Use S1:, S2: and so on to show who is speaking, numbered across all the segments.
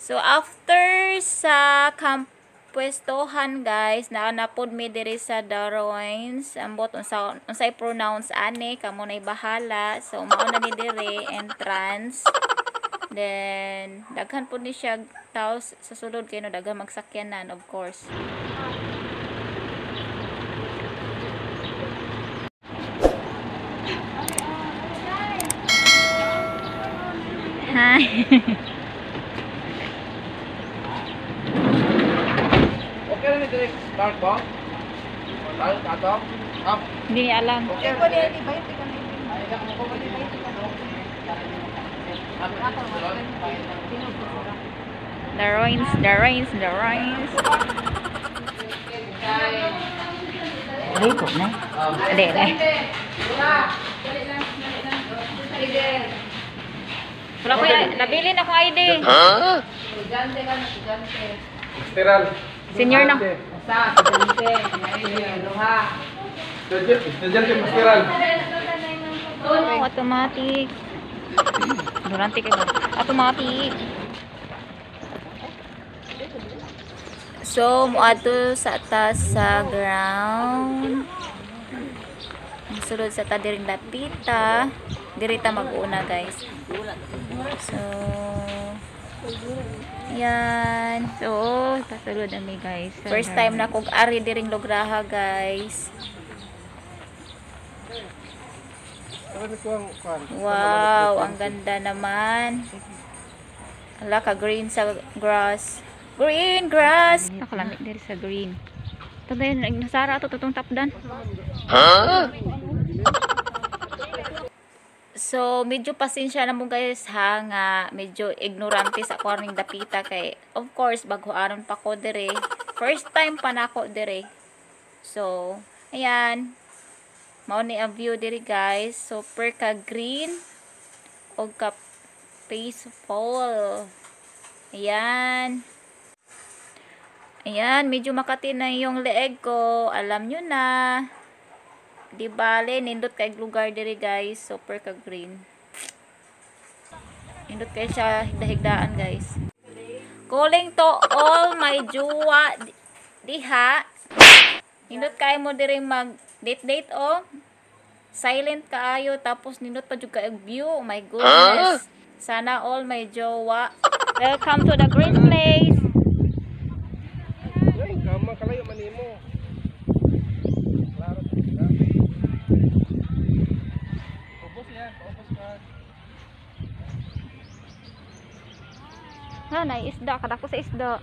S1: So after sa pwestohan guys, naanapod mi diri sa Darwins. Ambot unsay pronounce ani kamo nay bahala. So mao na ni diri entrance. Then daghan pud ni siya tao sa sulod kay no daghan magsakyanan of course. Hi.
S2: Okay lang ito start ba? Start ato? Up.
S1: Hindi niya alam.
S2: Okay.
S1: Darwins.
S3: Ikot na.
S1: Ade. Wala ko nabili na akong ID.
S2: Steral.
S1: Senior na.
S2: Estudyante pastoral.
S1: Oh, automatic. Durante kayo. Automatic. So, muadto sa atas sa ground. Sulod sa ta diring dapita. Diri ta mag-una, guys. So, yan. So, kasulod ami, guys. First time na kog ari diring Lograha, guys. Wow, ang ganda naman. Ala ka green sa grass. Green grass. Nakalamit diri sa green. Tagay nasara to tutong tapdan. Huh? So, medyo pasensya na mo guys ha nga medyo ignorante sa akong dapita kay of course bago-aron pa ko dire. First time pa nako dire. So, ayan. Mao ni ang view diri guys. Super ka green o ka peaceful. Ayan. Ayan, medyo makati na yung leeg ko. Alam nyo na. Di bale, nindot kay lugar diri guys. Super ka green. Nindot kay siya higda-higdaan guys. Calling to all my juwa diha. Nindot kay mo diri mag date oh. Silent kaayo tapos nindot pa jud kay view. Oh my goodness. Sana all my jowa. Welcome to the green place.
S2: Kama kalayo manimo. Klaro. Ubos yan, ubos ka.
S1: Ha, na isda kada ko sa isda.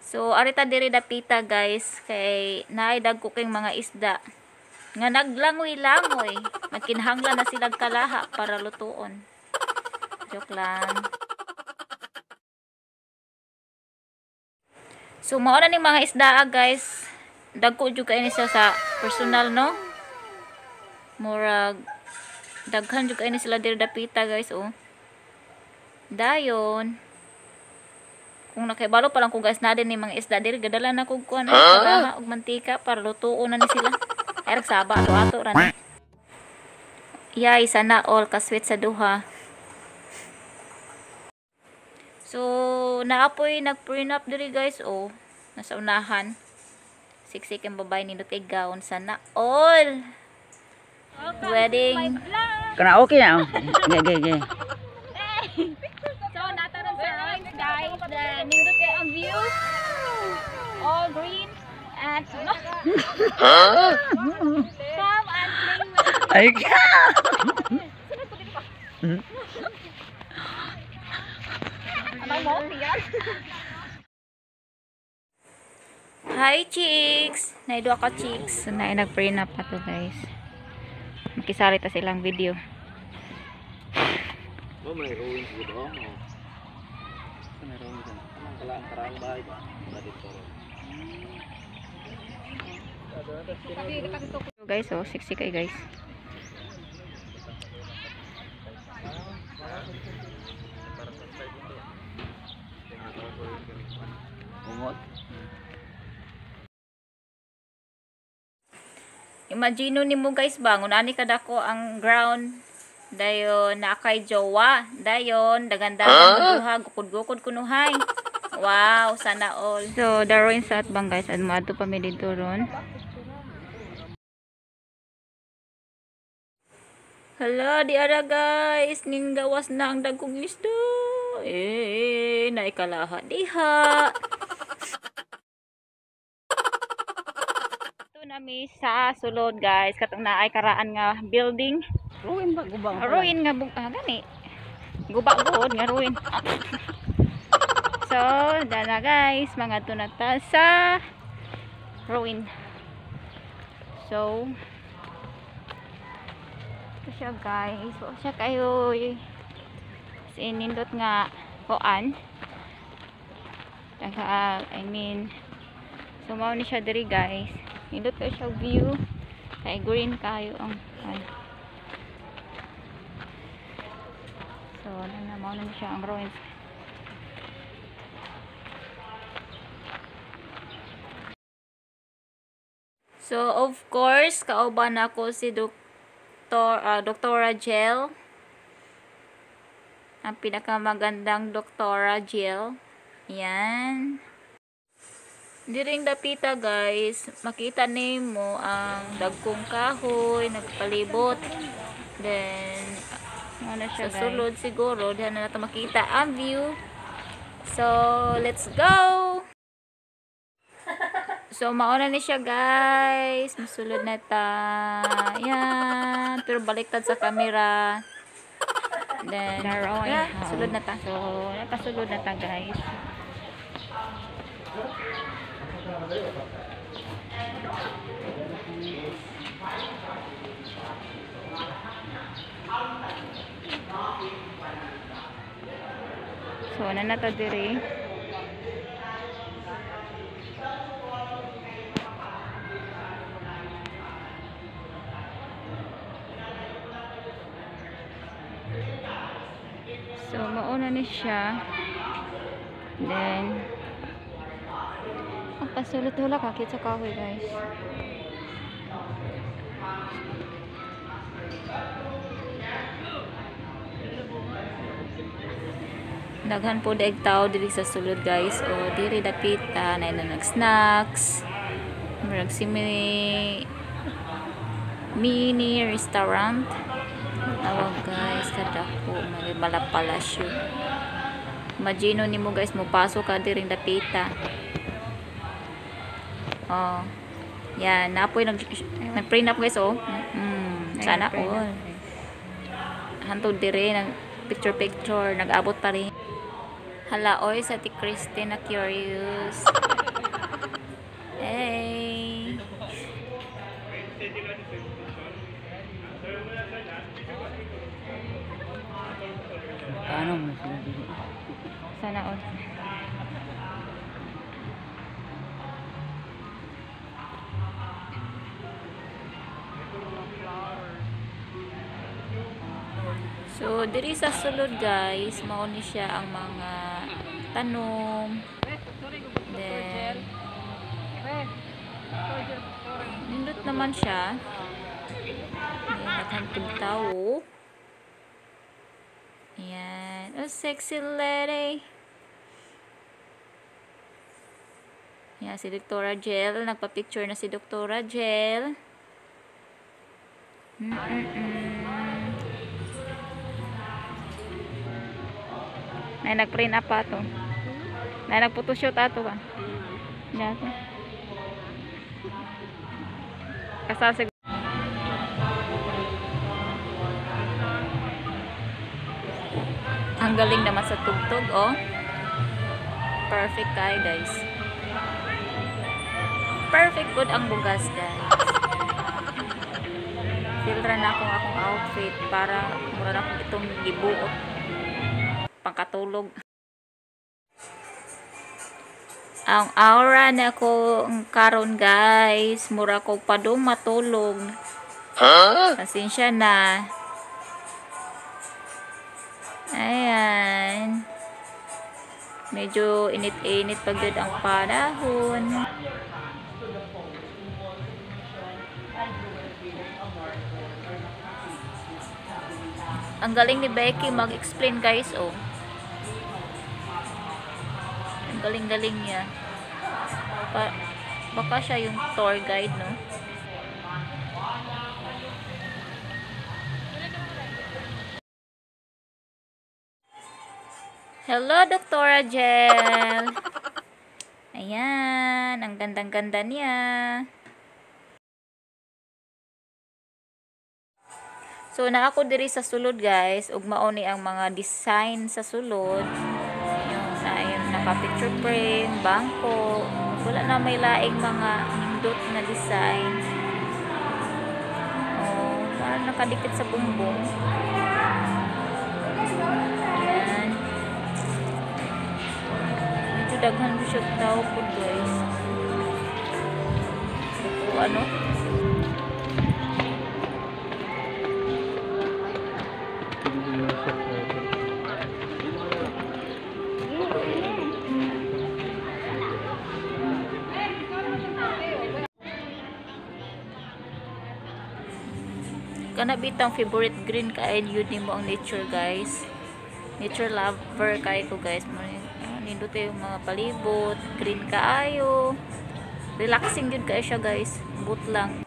S1: So, arita diri dapita guys kay naay dagko kay mga isda. Nga naglangoy-langoy. Nagkinahanglan na silang kalaha para lutuon. Joke lang. So, mao na ning mga isda guys. Dagko jud kay ni siya sa personal no. Murag daghan jud kay ni sila diri dapita guys oh. Dayon. Kung nakibalo pa lang ko guys na din ni mga isda diri gadala na kog kuan kalaha og mantika para lutuon na ni sila. Erag saba ato ran. Yay, sana all ka-sweet sa duha. So, naapoy nag-prenup diri guys oh. Nasa unahan. Siksik ang babae nindot kay gown. Sana all. Wedding.
S3: Kana okay na. Ge.
S1: So, nataran sa Royce guys. Nindot kay ang view. All green. And come and play.
S3: Ay ka.
S1: Hi chicks! Naidwa ka chicks. So, na nag-prenup pa to guys. Makisali ta silang video.
S2: Oh, may ruins dito. Oh. May ruins dito. Ang karang bahay ba?
S1: So guys, oh, sexy kay guys. Imagino nimo guys ba, ngunani kadako ang ground dayon na kay jowa, dayon dagandagan duha gukod-gukod kunuhay. Wow, sana all. So, daroin sa atbang guys, at maadto pa mi dito ron. Hala, di ara guys, ning gawas na ang dagkong isda. Naikalaha diha. Ito nami sa sulod guys, katong naay karaan nga building.
S3: Ruin ba gubang?
S1: Ruin nga gani. Guba gud nga ruin. So, dala guys, mga tunata sa ruin. So, ito siya guys. So, siya kayo sinindot nga koan. So, mao ni siya diri guys. Nindot kayo siya view. Kay green kayo ang So, mao na siya ang ruins. So, of course, kauban ako si Doktora Jel. Ang pinakamagandang Doktora Jel. Yan. Diring dapita guys, makita nimo ang dagkong kahoy, nagpalibot. Then, ano siya sa sulod siguro, diyan na natin makita ang view. So, let's go! So, mauna ni siya guys. Masulod na ta. Yan. Pero baliktad sa camera. Then, yeah, sulod na ta. So, nakasulod na ta guys. So, na ta diri. So, mauna ni siya. Then, ang pasulot wala kakit sa kahoy guys. Daghan po daig tao diri sa sulod guys. O, diri dapita na nag-snacks. Murag si mini restaurant. Tawag guys, kadako malibala palasyo. Imagino nimo guys, mo pasok ka diri dapita. Oh. Yan, napoy nag-print up guys oh. Sana all. Hantod diri nag picture nag-abot pa rin. Hala oy sa ti Christine na curious. Hey.
S3: Paano mo sila dito?
S1: Sana all. So, diri sa sulod guys, mao ni siya ang mga tanom. Then, nindot naman siya. Naghantog tao. Ayan. Oh, sexy lady. Yan, si Doktora Jel. Nagpa-picture na si Doktora Jel. Nay nag-print up pa to. Nay nag-photoshoot ato ba? Yan. Kasal siguro. Ang galing naman sa tugtog, oh. Perfect kayo, guys. Perfect good ang bugas, guys. Filtra na akong outfit para mura na akong itong gibuot. Pangkatulog. Ang aura na ko karon guys, mura ko pa dong matulog. Pasensya na. Ayan. Medyo init-init pagdad ang panahon. Ang galing ni Becky mag-explain, guys, oh. Ang galing-galing niya. Baka siya yung tour guide, no? Hello, Dr. Jel. Ayan, ang gandang-ganda niya. So, na ako diri sa sulod, guys. Ug mao ni ang mga design sa sulod. Yung naka-picture frame, bangko. Wala na may laing mga hindot na design. Oh, parang nakadikit sa bumbong. Ayan. Medyo daghan mo siya tao po, guys. O, ano? Kana bitang favorite green kay yun mo ang nature, guys. Nature lover kay ko, guys. Nindot yung mga palibot, green kaayo. Relaxing yun kay siya, guys. Boot lang.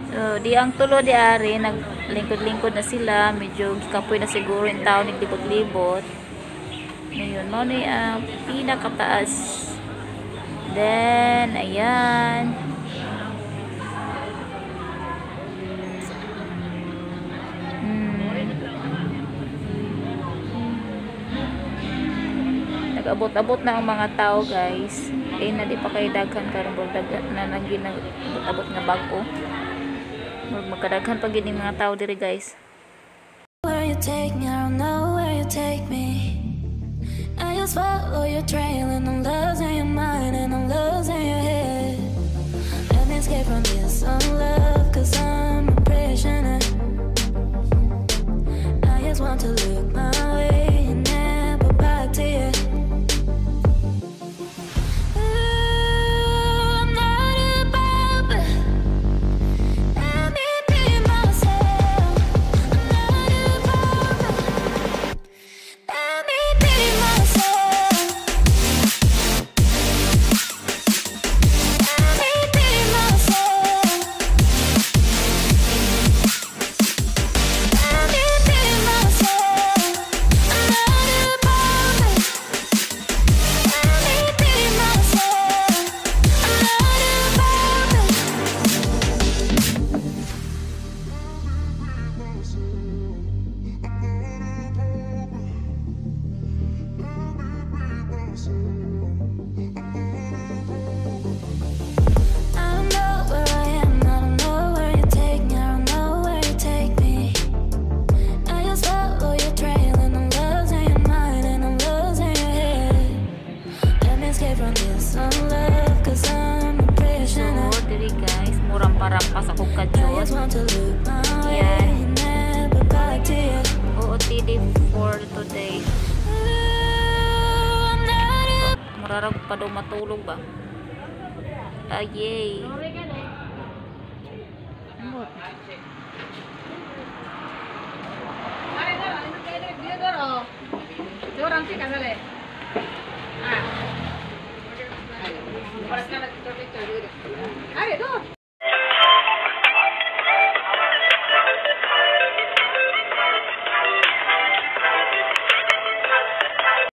S1: So, di ang tulo di ari, naglingkod-lingkod na sila. Medyo kapoy na siguro yung tao naglibot-libot. Ngayon, mo ni ang pinakataas. Then, ayan. Nag-abot-abot na ang mga tao, guys. Eh, na di pa kayo daghan karon na nag-abot nga bago. Magkadaghan pag yung mga tao diri, guys.
S4: Where you take me, I don't know where you take me. I just follow your trail and I'm losing your mind and I'm losing your head. Let me escape from this unlove, cause I'm a prisoner. I just want to look my way and never back to you.
S1: Rampas ako kadyon. Yan. OOTD for today. Mararag pa daw matulog ba? Yay.
S3: Ari,